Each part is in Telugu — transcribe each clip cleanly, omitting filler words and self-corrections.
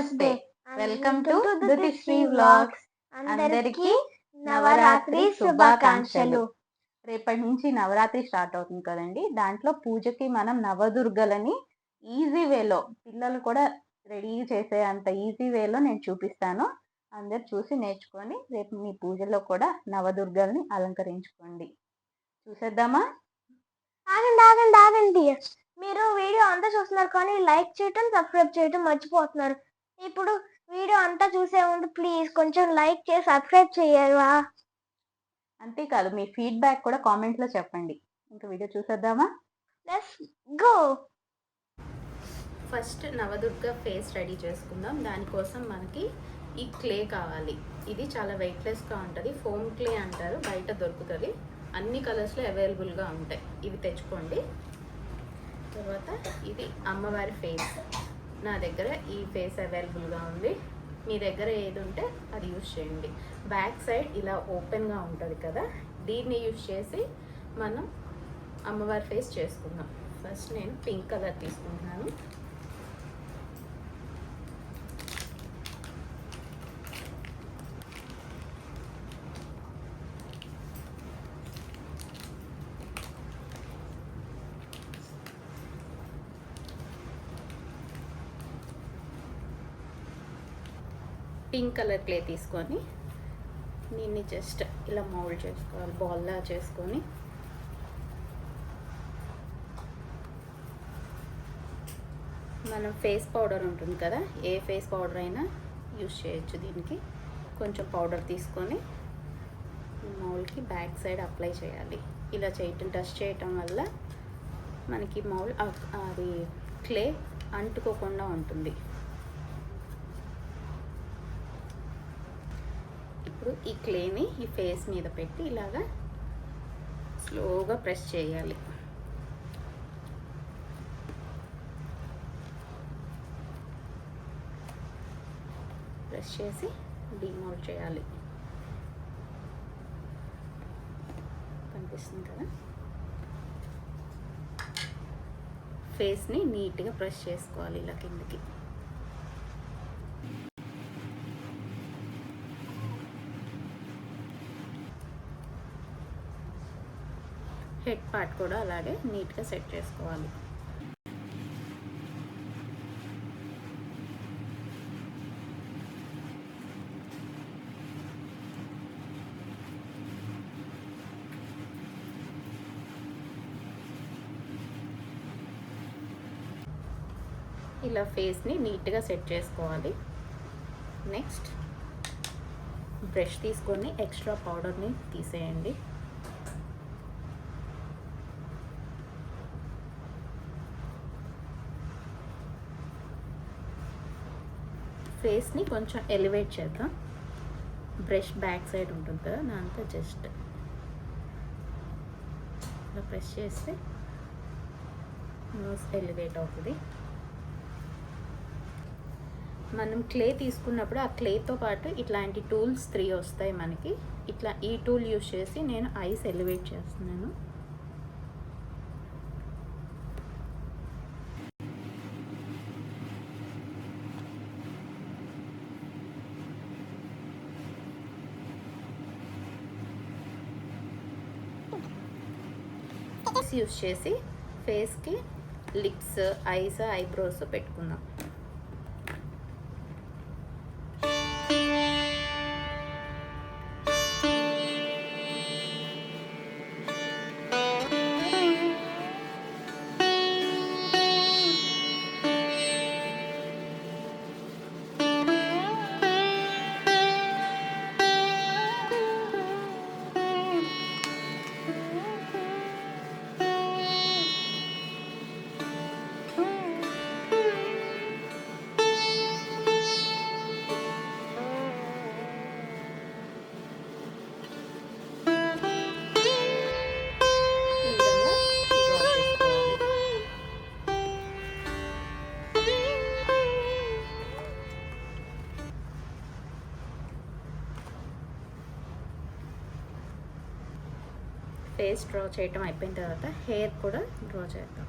నమస్తే. Welcome to Dutishri vlogs. అందరికీ నవరాత్రి శుభాకాంక్షలు. రేపటి నుంచి నవరాత్రి స్టార్ట్ అవుతుంది కదండి. దాంట్లో పూజకి మనం నవదుర్గలని ఈజీ వేలో పిల్లలు కూడా రెడీ చేసే అంత ఈజీ వేలో నేను చూపిస్తాను. అందరు చూసి నేర్చుకొని రేపు మీ పూజలో కూడా నవదుర్గల్ని అలంకరించుకోండి. చూసేద్దామా? ఆగండి. మీరు వీడియో అంతా చూస్తున్నారు కానీ లైక్ చేయటం సబ్స్క్రైబ్ చేయటం మర్చిపోతున్నారు. ఇప్పుడు వీడియో అంతా చూసే ముందు ప్లీజ్ కొంచెం లైక్ చేసి సబ్స్క్రైబ్ చేయరా? అంతేకాదు మీ ఫీడ్బ్యాక్ కూడా కామెంట్లో చెప్పండి. ఇంకా వీడియో చూసేద్దామా? Let's go. First Navadurga face ready చేసుకుందాం. దానికోసం మనకి ఈ క్లే కావాలి. ఇది చాలా వెయిట్లెస్గా ఉంటుంది. ఫోమ్ క్లే అంటారు, బయట దొరుకుతుంది. అన్ని కలర్స్లో అవైలబుల్గా ఉంటాయి. ఇవి తెచ్చుకోండి. తర్వాత ఇది అమ్మవారి ఫేస్. నా దగ్గర ఈ ఫేస్ అవైలబుల్గా ఉంది. మీ దగ్గర ఏది ఉంటే అది యూజ్ చేయండి. బ్యాక్ సైడ్ ఇలా ఓపెన్గా ఉంటుంది కదా, దీన్ని యూజ్ చేసి మనం అమ్మవారి ఫేస్ చేసుకుందాం. ఫస్ట్ నేను పింక్ కలర్ తీసుకుంటున్నాను. పింక్ కలర్ క్లే తీసుకొని దీన్ని జస్ట్ ఇలా మౌల్డ్ చేసుకోవాలి, బాల్లా చేసుకొని మనం ఫేస్ పౌడర్ ఉంటుంది కదా, ఏ ఫేస్ పౌడర్ అయినా యూజ్ చేయొచ్చు. దీనికి కొంచెం పౌడర్ తీసుకొని మౌల్డ్కి బ్యాక్ సైడ్ అప్లై చేయాలి. ఇలా టచ్ చేయటం వల్ల మనకి మౌల్డ్ అది క్లే అంటుకోకుండా ఉంటుంది. ఇప్పుడు ఈ క్లేని ఈ ఫేస్ మీద పెట్టి ఇలాగా స్లోగా ప్రెస్ చేయాలి. ప్రెస్ చేసి డిమోల్డ్ చేయాలి. కనిపిస్తుంది కదా. ఫేస్ని నీట్గా ప్రెస్ చేసుకోవాలి ఇలా కిందకి. హెడ్ పార్ట్ కూడా అలాగే నీట్గా సెట్ చేసుకోవాలి. ఇలా ఫేస్ని నీట్గా సెట్ చేసుకోవాలి. నెక్స్ట్ బ్రష్ తీసుకొని ఎక్స్ట్రా పౌడర్ని తీసేయండి. ఫేస్ని కొంచెం ఎలివేట్ చేద్దాం. బ్రష్ బ్యాక్ సైడ్ ఉంటుంది కదా, దాంతో జస్ట్ ఇలా ప్రెస్ చేస్తే నోస్ ఎలివేట్ అవుతుంది. మనం క్లే తీసుకున్నప్పుడు ఆ క్లేతో పాటు ఇట్లాంటి టూల్స్ 3 వస్తాయి మనకి. ఇట్లా ఈ టూల్ యూజ్ చేసి నేను ఐస్ ఎలివేట్ చేస్తున్నాను. యూజ్ చేసి ఫేస్కి లిప్స్, ఐస్, ఐబ్రోస్ పెట్టుకుందాం. ఫేస్ డ్రా చేయటం అయిపోయిన తర్వాత హెయిర్ కూడా డ్రా చేద్దాం.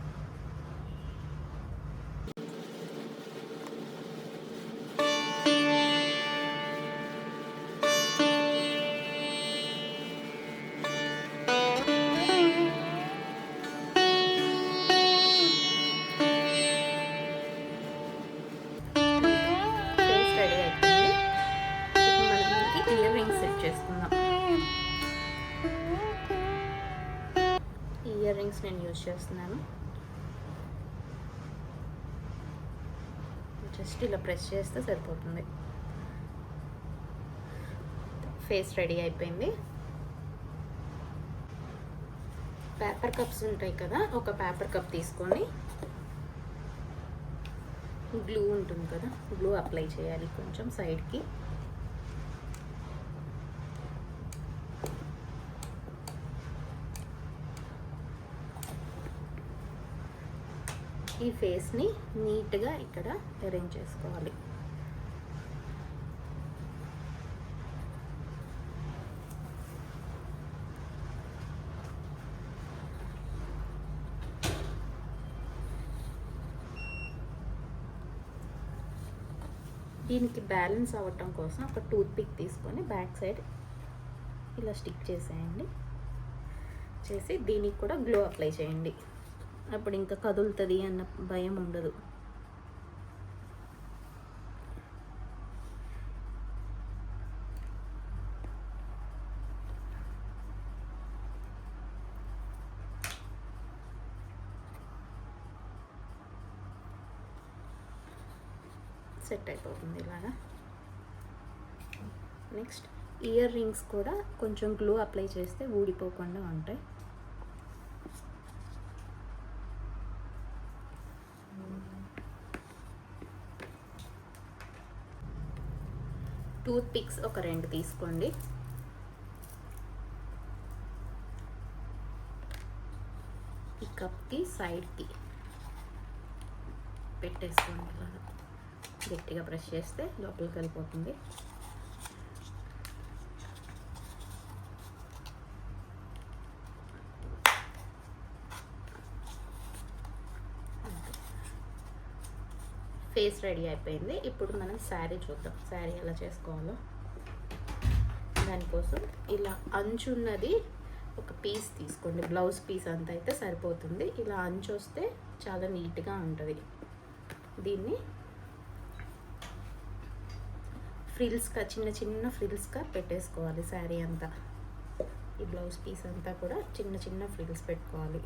యూజ్ చేస్తున్నాను. జస్ట్ ఇలా ప్రెస్ చేస్తే సరిపోతుంది. ఫేస్ రెడీ అయిపోయింది. పేపర్ కప్స్ ఉంటాయి కదా, ఒక పేపర్ కప్ తీసుకొని గ్లూ ఉంటుంది కదా, గ్లూ అప్లై చేయాలి కొంచెం సైడ్కి. ఈ ఫేస్ని నీట్గా ఇక్కడ అరేంజ్ చేసుకోవాలి. దీనికి బ్యాలెన్స్ అవ్వటం కోసం ఒక టూత్ పిక్ తీసుకొని బ్యాక్ సైడ్ ఇలా స్టిక్ చేసేయండి. చేసి దీనికి కూడా గ్లో అప్లై చేయండి. అప్పుడు ఇంకా కదులుతుంది అన్న భయం ఉండదు. సెట్ అయిపోతుంది ఇలాగా. నెక్స్ట్ ఇయర్ రింగ్స్ కూడా కొంచెం గ్లూ అప్లై చేస్తే ఊడిపోకుండా ఉంటాయి. టూత్ పిక్స్ ఒక 2 తీసుకోండి. ఈ కప్కి సైడ్కి పెట్టేసుకోండి. ఇలాగా గట్టిగా ప్రెస్ చేస్తే లోపలికి వెళ్ళిపోతుంది. ఫేస్ రెడీ అయిపోయింది. ఇప్పుడు మనం శారీ చూద్దాం, శారీ ఎలా చేసుకోవాలో. దానికోసం ఇలా అంచున్నది ఒక పీస్ తీసుకోండి. బ్లౌజ్ పీస్ అంత అయితే సరిపోతుంది. ఇలా అంచు వస్తే చాలా నీట్గా ఉంటుంది. దీన్ని ఫ్రిల్స్గా చిన్న చిన్న ఫ్రిల్స్గా పెట్టేసుకోవాలి. శారీ అంతా ఈ బ్లౌజ్ పీస్ అంతా కూడా చిన్న చిన్న ఫ్రిల్స్ పెట్టుకోవాలి.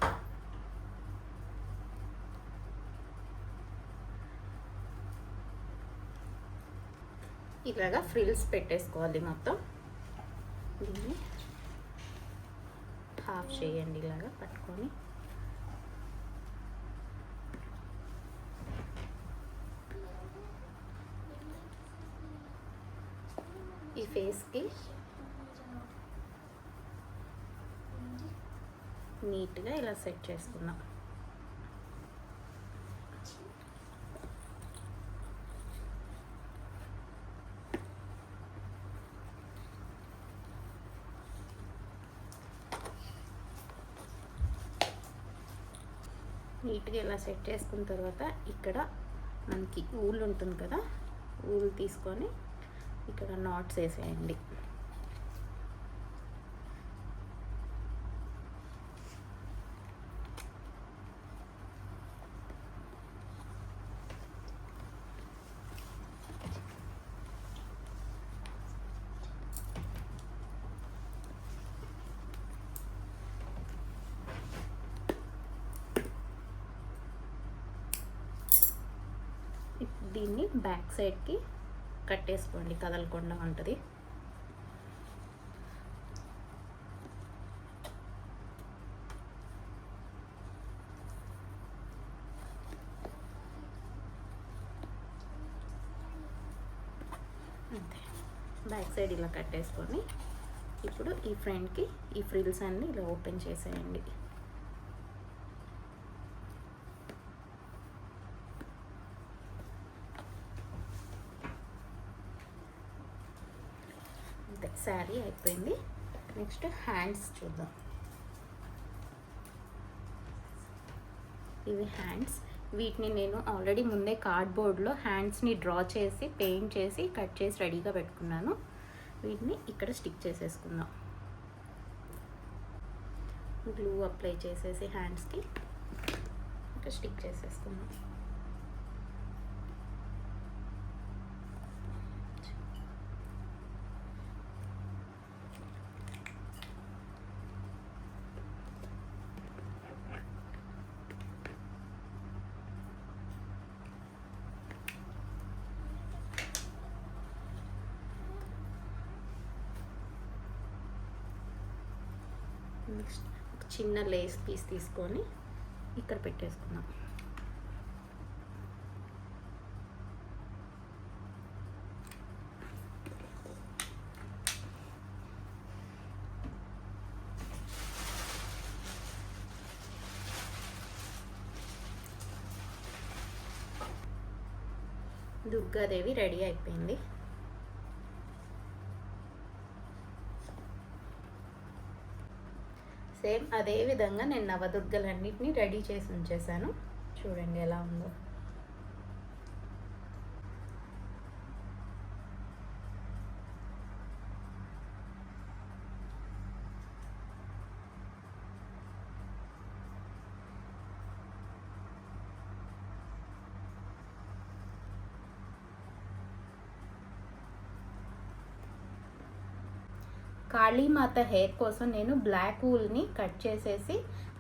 ఇలాగా ఫ్రిల్స్ పెట్టేసుకోవాలి మొత్తం. దీన్ని హాఫ్ చేయండి ఇలాగా పట్టుకొని. ఈ ఫేస్కి నీట్గా ఇలా సెట్ చేసుకున్నాం. నీట్గా ఇలా సెట్ చేసుకున్న తర్వాత ఇక్కడ మనకి ఊల్ ఉంటుంది కదా, ఊల్ తీసుకొని ఇక్కడ నాట్స్ వేసేయండి. దీన్ని బ్యాక్ సైడ్కి కట్టేసుకోండి, కదలకుండా ఉంటుంది. అంతే, బ్యాక్ సైడ్ ఇలా కట్టేసుకొని ఇప్పుడు ఈ ఫ్రంట్కి ఈ ఫ్రిల్స్ అన్ని ఇలా ఓపెన్ చేసేయండి. శారీ అయిపోయింది. నెక్స్ట్ హ్యాండ్స్ చూద్దాం. ఇవి హ్యాండ్స్. వీటిని నేను ఆల్రెడీ ముందే కార్డ్బోర్డ్లో హ్యాండ్స్ని డ్రా చేసి పెయింట్ చేసి కట్ చేసి రెడీగా పెట్టుకున్నాను. వీటిని ఇక్కడ స్టిక్ చేసేసుకుందాం. గ్లూ అప్లై చేసేసి హ్యాండ్స్కి ఇక్కడ స్టిక్ చేసేసుకుందాం. నెక్స్ట్ ఒక చిన్న లేస్ పీస్ తీసుకొని ఇక్కడ పెట్టేసుకుందాం. దుర్గాదేవి రెడీ అయిపోయింది. సేమ్ అదే విధంగా నేను నవదుర్గలన్నిటిని రెడీ చేసి ఉంచేసాను. చూడండి ఎలా ఉందో. కాళీమాత హెయిర్ కోసం నేను బ్లాక్ వూల్ని కట్ చేసేసి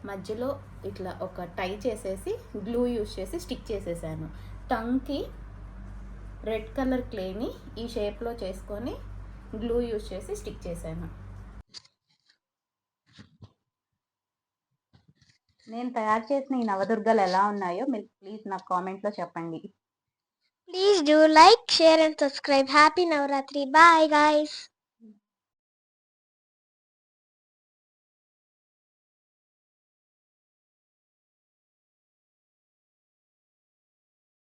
మధ్యలో ఇట్లా ఒక టై చేసేసి గ్లూ యూస్ చేసి స్టిక్ చేసేసాను. టంగ్కి రెడ్ కలర్ క్లేని ఈ షేప్లో చేసుకొని గ్లూ యూస్ చేసి స్టిక్ చేశాను. నేను తయారు చేసిన ఈ నవదుర్గలు ఎలా ఉన్నాయో మీరు ప్లీజ్ నాకు కామెంట్లో చెప్పండి. Please do like, share and subscribe. Happy Navratri. Bye guys.